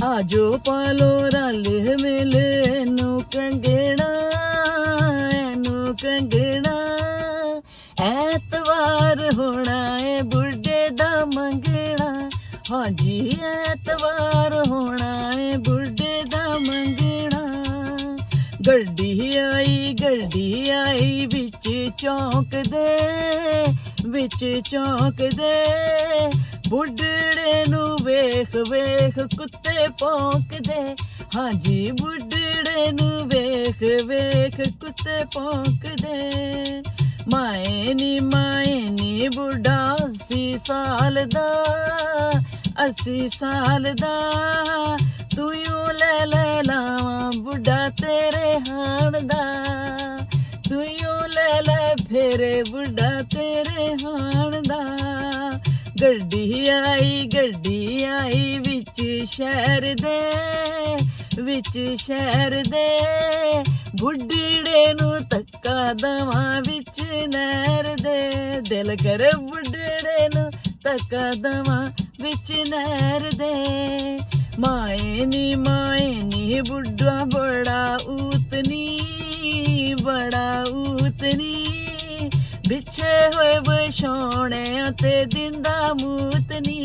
आजो पालो रल मिल एनू कंगना ऐतवार होना है बुढ़े दा मंगना। हाँ जी ऐतवार होना है बुढ़े दा मंगना। गड्डी आई बिच चौंक दे बुढ़ड़े नू वेख वेख कुत्ते भौंकदे। हाँ जी बुढ़ड़े नू वेख वेख कुत्ते भौंकदे। माए नी बुढ़ा 80 साल दा तू यूं ले लावां बुढ़ा तेरे हाण दा। तू यूं ले फेरे बुढ़ा तेरे हाण दा। गड्डी आई विच शहर दे बुढ़ड़े नू धक्का दवां विच नहर दे। दिल करे बुढ़ड़े नू धक्का दवां विच नहर दे। माए नी बुढ़ा बड़ा ऊतनी बिछे होए बछौने ते दिंदा मूतनी।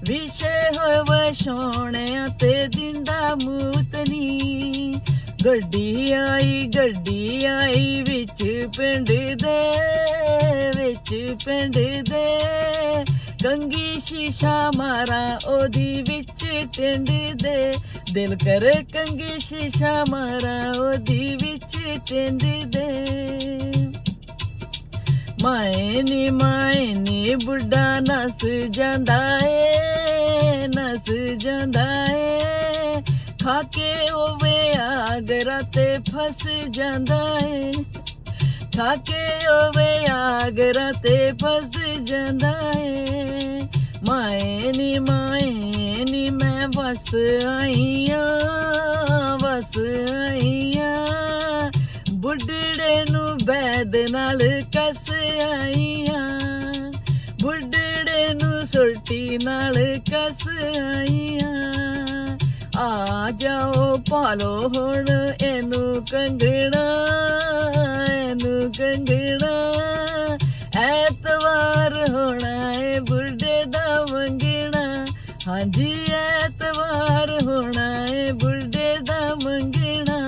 विछे होए बछौने ते दिंदा मूतनी। गड्डी आई विच पिंड दे कंगी शीशा मारा ओदी विच टिंड दे। दिल करे कंगी शीशा मारा ओदी विच टिंड दे। माए नी बुढ़ा नस जांदा है खाके ओवे आगरा ते फस जांदा है। खाके ओवे आगरा ते फस जांदा है। माए नी मैं बस आईयां बुढ़ड़े नू बैद नाल कस आईयां। बुढ़ड़े नू सोटी नाल कस आईयां। आ जाओ पालो हुण एनू कंगना ऐतवार होना है बुढ़े दा मंगना। हाँ जी ऐतवार होना है बुढ़े दा मंगना।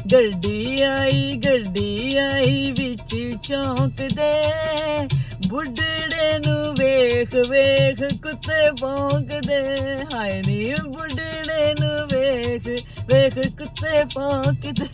गड्डी आई विच चौंक दे बुढ़ड़े नू वेख वेख कुत्ते भौंकदे। हाय नी बुढ़ड़े नू वेख वेख कुत्ते भौंकदे।